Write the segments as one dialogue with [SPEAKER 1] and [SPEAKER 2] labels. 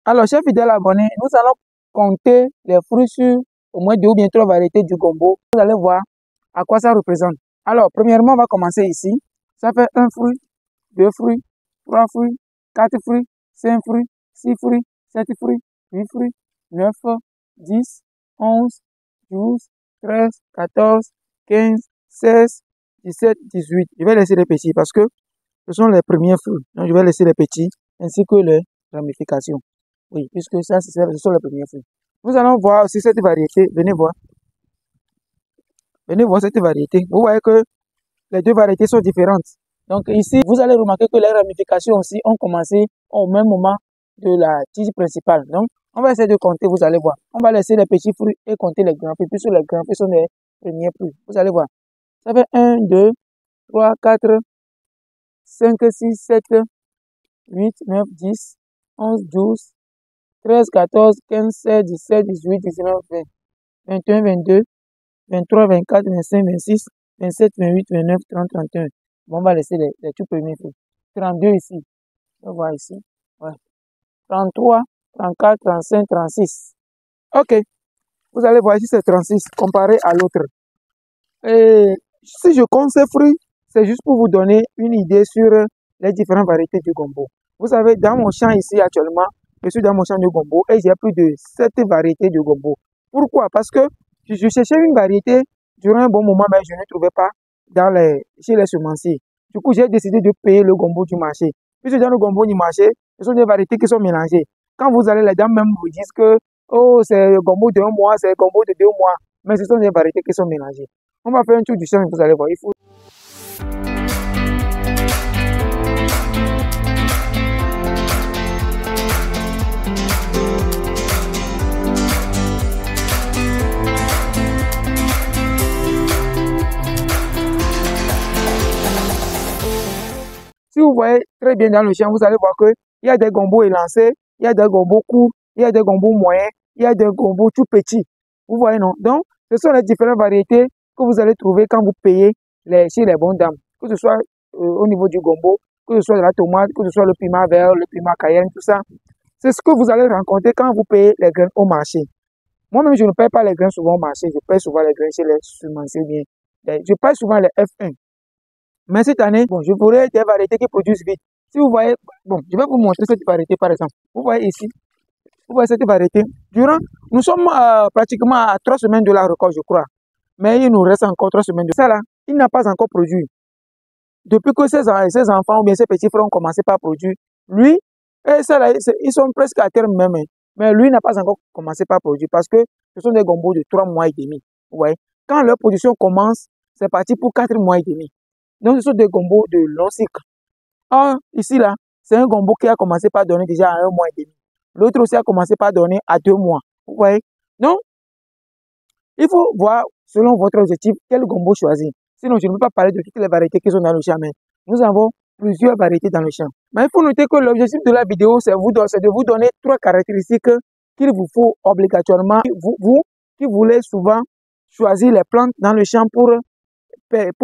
[SPEAKER 1] Alors, chers fidèles abonnés, nous allons compter les fruits sur au moins 2 ou bien 3 variétés du gombo. Vous allez voir à quoi ça représente. Alors, premièrement, on va commencer ici. Ça fait 1 fruit, 2 fruits, 3 fruits, 4 fruits, 5 fruits, 6 fruits, 7 fruits, 8 fruits, 9, 10, 11, 12, 13, 14, 15, 16, 17, 18. Je vais laisser les petits parce que ce sont les premiers fruits. Donc, je vais laisser les petits ainsi que les ramifications. Oui, puisque ça, ce sont les premiers fruits. Nous allons voir aussi cette variété. Venez voir. Venez voir cette variété. Vous voyez que les 2 variétés sont différentes. Donc ici, vous allez remarquer que les ramifications aussi ont commencé au même moment de la tige principale. Donc, on va essayer de compter, vous allez voir. On va laisser les petits fruits et compter les grands fruits, puisque les grands fruits sont les premiers fruits. Vous allez voir. Ça fait 1, 2, 3, 4, 5, 6, 7, 8, 9, 10, 11, 12, 13, 14, 15, 16, 17, 18, 19, 20, 21, 22, 23, 24, 25, 26, 27, 28, 29, 30, 31. Bon, on va laisser les tout premiers fruits. 32 ici. On va voir ici. Ouais. 33, 34, 35, 36. Ok. Vous allez voir ici, c'est 36 comparé à l'autre. Et si je compte ces fruits, c'est juste pour vous donner une idée sur les différentes variétés du gombo. Vous savez, dans mon champ ici actuellement, je suis dans mon champ de gombo et j'ai plus de 7 variétés de gombo. Pourquoi? Parce que je cherchais une variété durant un bon moment, mais je ne trouvais pas chez les semenciers. Du coup, j'ai décidé de payer le gombo du marché. Puisque dans le gombo du marché, ce sont des variétés qui sont mélangées. Quand vous allez, les dames même vous disent que oh, c'est le gombo de 1 mois, c'est le gombo de 2 mois. Mais ce sont des variétés qui sont mélangées. On va faire un tour du champ, vous allez voir. Il faut... Si vous voyez très bien dans le champ, vous allez voir qu'il y a des gombos élancés, il y a des gombos courts, il y a des gombos moyens, il y a des gombos tout petits. Vous voyez, non? Donc, ce sont les différentes variétés que vous allez trouver quand vous payez chez les bonnes dames. Que ce soit au niveau du gombo, que ce soit de la tomate, que ce soit le piment vert, le piment cayenne, tout ça. C'est ce que vous allez rencontrer quand vous payez les graines au marché. Moi-même, je ne paye pas les graines souvent au marché, je paye souvent les graines chez les semenciers bien. Je paye souvent les F1. Mais cette année, bon, je voudrais des variétés qui produisent vite. Si vous voyez, bon, je vais vous montrer cette variété par exemple. Vous voyez ici, vous voyez cette variété. Nous sommes pratiquement à 3 semaines de la récolte, je crois. Mais il nous reste encore 3 semaines de ça là. Il n'a pas encore produit. Depuis que ses enfants ou bien ses petits frères ont commencé par produire, lui, et ça là, ils sont presque à terme même. Mais lui n'a pas encore commencé par produire parce que ce sont des gombos de 3 mois et demi. Vous voyez. Quand leur production commence, c'est parti pour 4 mois et demi. Donc, ce sont des gombos de long cycle. Or, ici, là, c'est un gombo qui a commencé par donner déjà à 1 mois et demi. L'autre aussi a commencé par donner à 2 mois. Vous voyez? Donc, il faut voir, selon votre objectif, quel gombo choisir. Sinon, je ne peux pas parler de toutes les variétés qui sont dans le champ, mais nous avons plusieurs variétés dans le champ. Mais il faut noter que l'objectif de la vidéo, c'est de vous donner 3 caractéristiques qu'il vous faut obligatoirement. Vous qui voulez souvent choisir les plantes dans le champ pour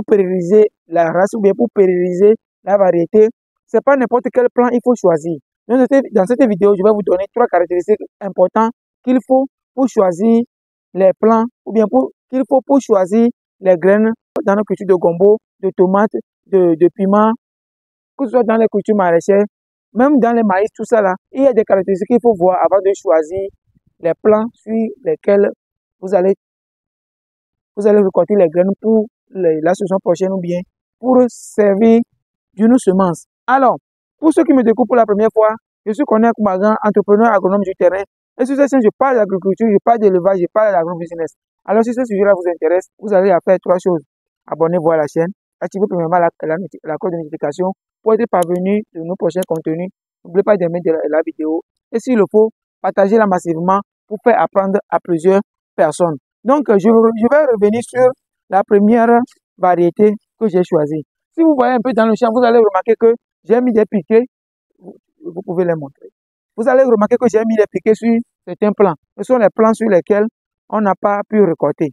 [SPEAKER 1] pérenniser la race ou bien pour pérenniser la variété, c'est pas n'importe quel plan il faut choisir. Dans cette vidéo, je vais vous donner 3 caractéristiques importantes qu'il faut pour choisir les plants ou bien qu'il faut pour choisir les graines dans la culture de gombo, de tomates, de piment, que ce soit dans les cultures maraîchères, même dans les maïs, tout ça là, il y a des caractéristiques qu'il faut voir avant de choisir les plants sur lesquels vous allez récolter les graines pour la saison prochaine ou bien pour servir d'une semence. Alors, pour ceux qui me découvrent pour la première fois, je suis Corneille Koumagan, entrepreneur agronome du terrain. Et sur cette chaîne, je parle d'agriculture, je parle d'élevage, je parle d'agrobusiness. Alors, si ce sujet-là vous intéresse, vous allez à faire 3 choses. Abonnez-vous à la chaîne, activez premièrement la cloche de notification pour être parvenu de nos prochains contenus. N'oubliez pas d'aimer la vidéo. Et s'il le faut, partagez-la massivement pour faire apprendre à plusieurs personnes. Donc, je vais revenir sur la première variété que j'ai choisie. Si vous voyez un peu dans le champ, vous allez remarquer que j'ai mis des piquets. Vous pouvez les montrer. Vous allez remarquer que j'ai mis des piquets sur certains plants. Ce sont les plants sur lesquels on n'a pas pu récolter.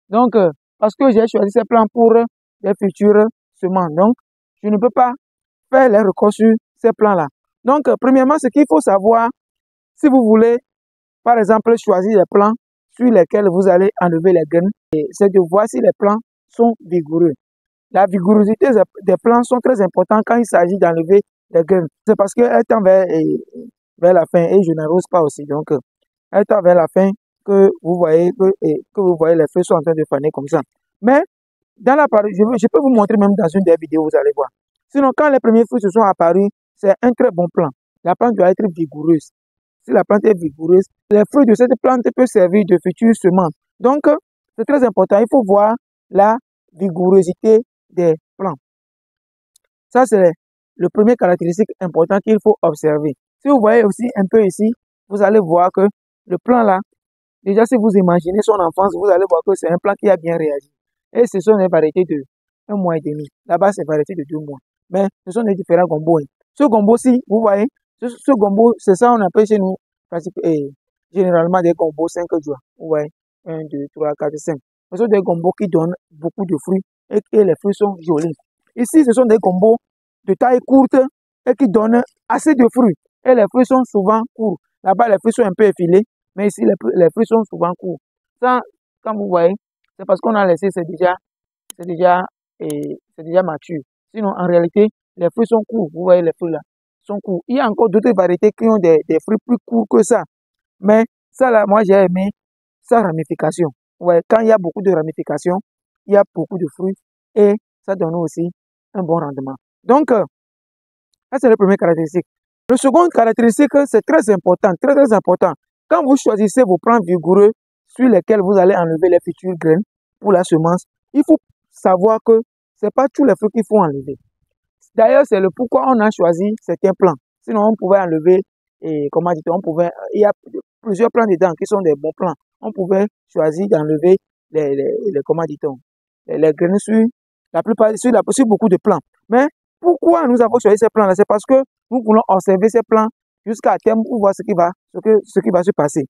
[SPEAKER 1] Donc, parce que j'ai choisi ces plants pour les futures semences. Donc, je ne peux pas faire les récoltes sur ces plants-là. Donc, premièrement, ce qu'il faut savoir, Si vous voulez, par exemple, choisir les plants sur lesquels vous allez enlever les graines, c'est de voir si les plants sont vigoureux. La vigorosité des plants sont très importants quand il s'agit d'enlever les graines. C'est parce qu'elle tend vers la fin et je n'arrose pas aussi. Donc, elle tend vers la fin que vous voyez les feuilles sont en train de faner comme ça. Mais dans la partie, je peux vous montrer même dans une des vidéos, vous allez voir. Sinon, quand les premiers fruits se sont apparus, c'est un très bon plant. La plante doit être vigoureuse. Si la plante est vigoureuse, les fruits de cette plante peuvent servir de futures semences. Donc, c'est très important. Il faut voir la vigorosité des plants. Ça, c'est le premier caractéristique important qu'il faut observer. Si vous voyez aussi un peu ici, vous allez voir que le plant là, déjà si vous imaginez son enfance, vous allez voir que c'est un plant qui a bien réagi. Et ce sont des variétés de 1 mois et demi. Là-bas, c'est variété de 2 mois. Mais ce sont des différents gombos. Ce gombo-ci, vous voyez, ce gombo, c'est ça on appelle chez nous généralement des gombos 5 jours. Vous voyez, 1, 2, 3, 4, 5. Ce sont des gombos qui donnent beaucoup de fruits et les fruits sont jolis. Ici, ce sont des gombos de taille courte et qui donnent assez de fruits. Et les fruits sont souvent courts. Là-bas, les fruits sont un peu effilés, mais ici, les fruits sont souvent courts. Ça, quand vous voyez, c'est parce qu'on a laissé, c'est déjà mature. Sinon, en réalité, les fruits sont courts. Vous voyez, les fruits là sont courts. Il y a encore d'autres variétés qui ont des fruits plus courts que ça. Mais ça là, moi, j'ai aimé sa ramification. Ouais, quand il y a beaucoup de ramifications, il y a beaucoup de fruits et ça donne aussi un bon rendement. Donc, ça c'est la première caractéristique. Le second caractéristique, c'est très important, très très important. Quand vous choisissez vos plants vigoureux sur lesquels vous allez enlever les futures graines pour la semence, il faut savoir que ce n'est pas tous les fruits qu'il faut enlever. D'ailleurs, c'est le pourquoi on a choisi certains plants. Sinon, on pouvait enlever, il y a plusieurs plants dedans qui sont des bons plants. On pouvait choisir d'enlever les graines sur beaucoup de plants. Mais pourquoi nous avons choisi ces plants-là? C'est parce que nous voulons observer ces plants jusqu'à terme pour voir ce qui va se passer.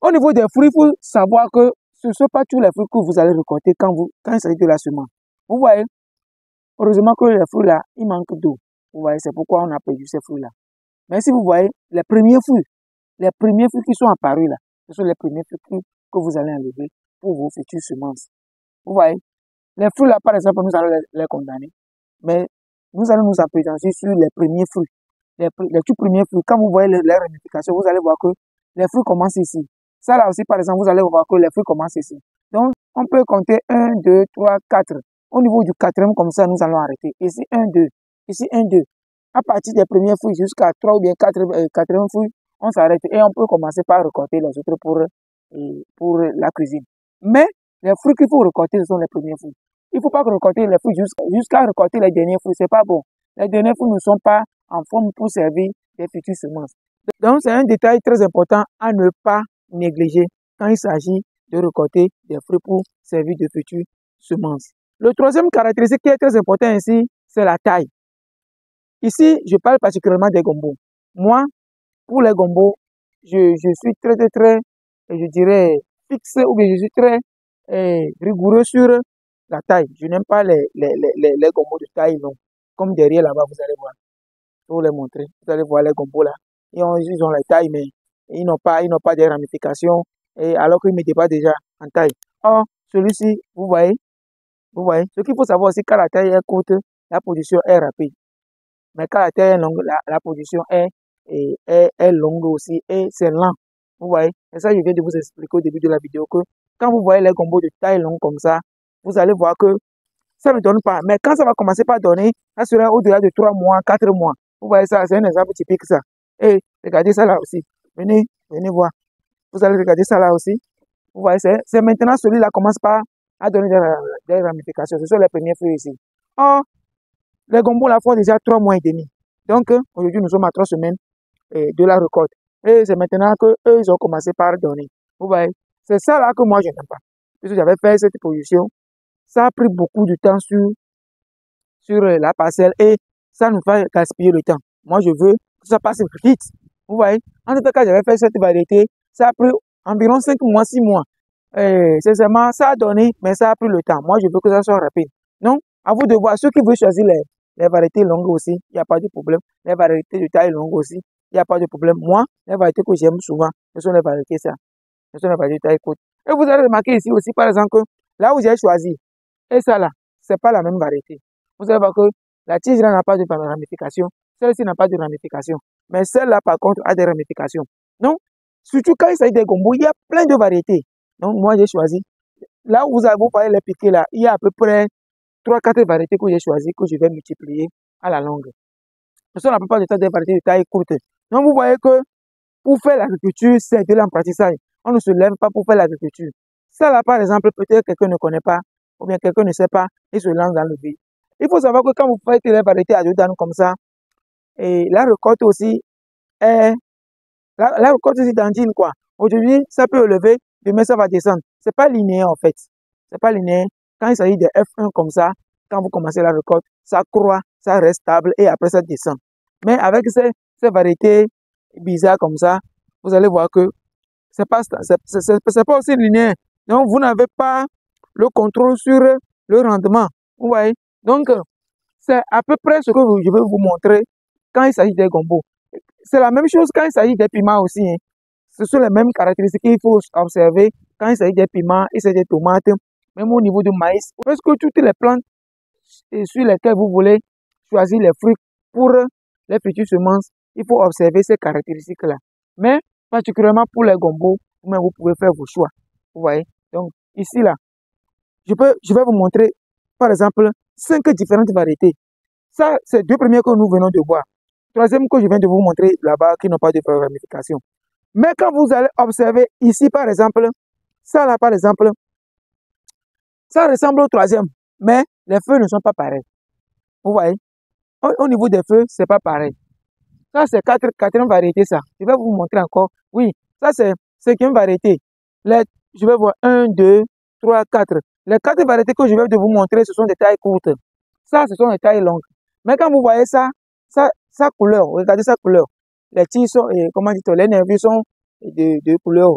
[SPEAKER 1] Au niveau des fruits, il faut savoir que ce ne sont pas tous les fruits que vous allez récolter quand il s'agit de la semence. Vous voyez, heureusement que les fruits là, il manque d'eau. Vous voyez, c'est pourquoi on a perdu ces fruits là. Mais si vous voyez, les premiers fruits qui sont apparus là, ce sont les premiers fruits que vous allez enlever pour vos futures semences. Vous voyez, les fruits là, par exemple, nous allons les condamner. Mais nous allons nous apprécier sur les premiers fruits. Les tout premiers fruits, quand vous voyez les ramifications, vous allez voir que les fruits commencent ici. Ça là aussi, par exemple, vous allez voir que les fruits commencent ici. Donc, on peut compter 1, 2, 3, 4. Au niveau du quatrième, comme ça, nous allons arrêter. Ici, 1, 2. Ici, 1, 2. À partir des premiers fruits jusqu'à 3 ou bien 4 quatrième fruits, on s'arrête et on peut commencer par récolter les autres pour la cuisine. Mais les fruits qu'il faut récolter, ce sont les premiers fruits. Il ne faut pas récolter les fruits jusqu'à récolter les derniers fruits. Ce n'est pas bon. Les derniers fruits ne sont pas en forme pour servir des futures semences. Donc, c'est un détail très important à ne pas négliger quand il s'agit de récolter des fruits pour servir de futures semences. Le troisième caractéristique qui est très important ici, c'est la taille. Ici, je parle particulièrement des gombos. Moi, pour les gombos, je suis très, très, très, je dirais, fixe ou bien je suis très rigoureux sur la taille. Je n'aime pas les gombos de taille longue. Comme derrière là-bas, vous allez voir. Je vais vous les montrer. Vous allez voir les gombos là. Ils ont la taille, mais ils n'ont pas des ramifications, et alors qu'ils me dépassent déjà en taille. Or, celui-ci, vous voyez. Ce qu'il faut savoir aussi, quand la taille est courte, la position est rapide. Mais quand la taille est longue, la position est longue aussi et c'est lent. Vous voyez. Et ça, je viens de vous expliquer au début de la vidéo que quand vous voyez les gombos de taille longue comme ça, vous allez voir que ça ne donne pas. Mais quand ça va commencer par donner, ça sera au-delà de 3 mois, 4 mois. Vous voyez ça, c'est un exemple typique ça. Et regardez ça là aussi. Venez voir. Vous allez regarder ça là aussi. Vous voyez, c'est maintenant celui-là commence pas à donner des ramifications. Ce sont les premiers fruits ici. Or, les gombos là font déjà 3 mois et demi. Donc, aujourd'hui, nous sommes à 3 semaines de la récolte. Et c'est maintenant qu'eux, ils ont commencé par donner. Vous voyez, c'est ça là que moi, je n'aime pas. Puisque j'avais fait cette position, ça a pris beaucoup de temps sur la parcelle et ça nous fait gaspiller le temps. Moi, je veux que ça passe vite. Vous voyez, en tout cas, j'avais fait cette variété, ça a pris environ 5 mois, 6 mois. Sincèrement, ça a donné, mais ça a pris le temps. Moi, je veux que ça soit rapide. Donc, à vous de voir. Ceux qui veulent choisir les variétés longues aussi, il n'y a pas de problème. Les variétés de taille longue aussi, il il n'y a pas de problème. Moi, les variétés que j'aime souvent, ce sont les variétés ça. Ce sont les variétés taille courte. Et vous allez remarquer ici aussi, par exemple, que là où j'ai choisi, et ça là, c'est pas la même variété. Vous allez voir que la tige là n'a pas de ramification, celle-ci n'a pas de ramification. Mais celle-là, par contre, a des ramifications. Donc, surtout quand il s'agit des gombos, il y a plein de variétés. Donc, moi, j'ai choisi. Là où vous voyez les piquets là, il y a à peu près 3-4 variétés que j'ai choisies, que je vais multiplier à la longue. Ce sont la plupart du temps des variétés de taille courte. Donc, vous voyez que pour faire l'agriculture, c'est de l'apprentissage. On ne se lève pas pour faire l'agriculture. Ça là, par exemple, peut-être quelqu'un ne connaît pas, ou bien quelqu'un ne sait pas, et se lance dans le vide. Il faut savoir que quand vous faites les variétés à 2 dames comme ça, et la récolte aussi est, la récolte aussi tantine quoi. Aujourd'hui, ça peut élever, demain ça va descendre. C'est pas linéaire en fait. C'est pas linéaire. Quand il s'agit de F1 comme ça, quand vous commencez la récolte, ça croît, ça reste stable et après ça descend. Mais avec ces variétés bizarres comme ça, vous allez voir que c'est pas aussi linéaire. Donc vous n'avez pas le contrôle sur le rendement. Vous voyez? Donc c'est à peu près ce que je vais vous montrer quand il s'agit des gombos. C'est la même chose quand il s'agit des piments aussi. Hein. Ce sont les mêmes caractéristiques qu'il faut observer quand il s'agit des piments, il s'agit des tomates, même au niveau du maïs. Parce que toutes les plantes sur lesquelles vous voulez choisir les fruits pour les futures semences, il faut observer ces caractéristiques-là. Mais particulièrement pour les gombos, vous pouvez faire vos choix. Vous voyez? Donc ici, là, je vais vous montrer, par exemple, 5 différentes variétés. Ça, c'est 2 premières que nous venons de voir. Troisième que je viens de vous montrer là-bas qui n'ont pas de ramification. Mais quand vous allez observer ici, par exemple, ça là, par exemple, ça ressemble au troisième, mais les feuilles ne sont pas pareils. Vous voyez? Au niveau des feuilles, c'est pas pareil. Ça, c'est quatrième variété, ça. Je vais vous montrer encore. Oui, ça, c'est cinquième variété. Je vais voir 1, 2, 3, 4. Les 4 variétés que je vais vous montrer, ce sont des tailles courtes. Ça, ce sont des tailles longues. Mais quand vous voyez ça, sa couleur, regardez sa couleur. Les tiges sont, comment dit-on, les nervures sont de couleur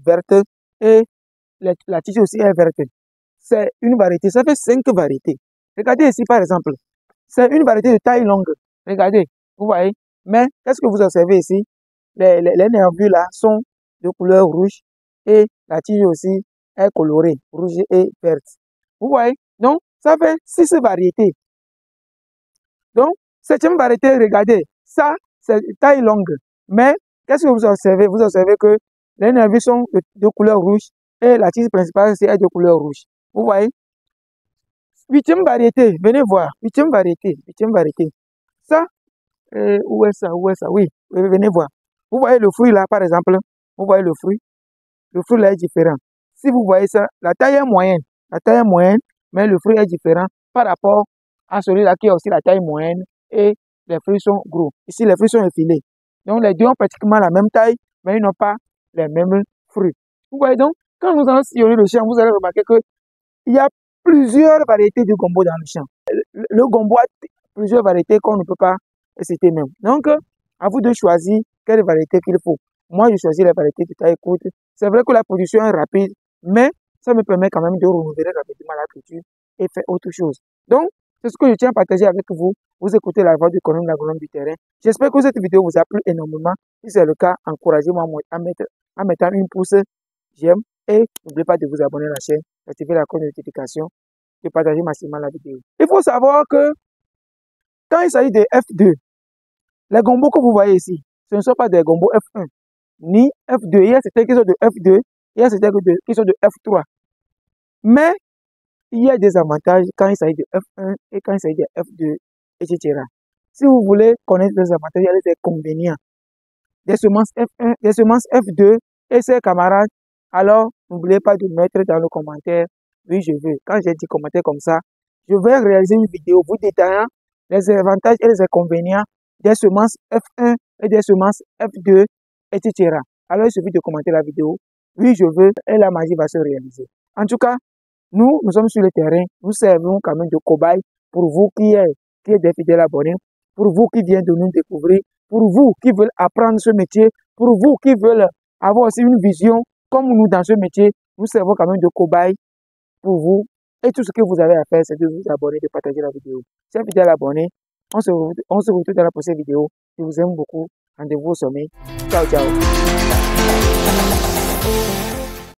[SPEAKER 1] verte et la tige aussi est verte. C'est une variété, ça fait 5 variétés. Regardez ici par exemple, c'est une variété de taille longue. Regardez, vous voyez. Mais qu'est-ce que vous observez ici? Les nervures là sont de couleur rouge et la tige aussi est colorée, rouge et verte. Vous voyez? Donc, ça fait 6 variétés. Donc, septième variété, regardez, ça, c'est taille longue. Mais, qu'est-ce que vous observez? Vous observez que les nervures sont de couleur rouge et la tige principale est de couleur rouge. Vous voyez? Huitième variété, venez voir. Huitième variété. Ça, où est ça? Oui, venez voir. Vous voyez le fruit là, par exemple. Vous voyez le fruit. Le fruit là est différent. Si vous voyez ça, la taille est moyenne. La taille est moyenne, mais le fruit est différent par rapport à celui-là qui a aussi la taille moyenne et les fruits sont gros. Ici, les fruits sont effilés. Donc, les deux ont pratiquement la même taille, mais ils n'ont pas les mêmes fruits. Vous voyez donc, quand nous allons sillonner le champ, vous allez remarquer qu'il y a plusieurs variétés de gombo dans le champ. Le gombo a plusieurs variétés qu'on ne peut pas citer même. Donc, à vous de choisir quelle variété qu'il faut. Moi, je choisis la variété de taille courte. C'est vrai que la production est rapide, mais ça me permet quand même de renouveler rapidement la culture et faire autre chose. Donc, c'est ce que je tiens à partager avec vous. Vous écoutez la voix du colonel agronome du terrain. J'espère que cette vidéo vous a plu énormément. Si c'est le cas, encouragez-moi en mettant une pouce j'aime et n'oubliez pas de vous abonner à la chaîne, d'activer la cloche de notification et partager massivement la vidéo. Il faut savoir que quand il s'agit de F2, les gombos que vous voyez ici, ce ne sont pas des gombos F1 ni F2. Il y a certains qui sont de F2, il y a certains qui sont de F3. Mais il y a des avantages quand il s'agit de F1 et quand il s'agit de F2, etc. Si vous voulez connaître les avantages, il y a les inconvénients des semences F1, des semences F2 et ses camarades, alors n'oubliez pas de mettre dans le commentaire, oui je veux. Quand j'ai dit commentaire comme ça, je vais réaliser une vidéo vous détaillant les avantages et les inconvénients des semences F1 et des semences F2, etc. Alors il suffit de commenter la vidéo, oui je veux, et la magie va se réaliser. En tout cas, nous sommes sur le terrain, nous servons quand même de cobaye pour vous qui êtes des fidèles abonnés, pour vous qui viennent de nous découvrir, pour vous qui veulent apprendre ce métier, pour vous qui veulent avoir aussi une vision comme nous dans ce métier, nous servons quand même de cobaye pour vous. Et tout ce que vous avez à faire, c'est de vous abonner, de partager la vidéo. Chers fidèles abonnés, on se retrouve dans la prochaine vidéo. Je vous aime beaucoup. Rendez-vous au sommet. Ciao, ciao.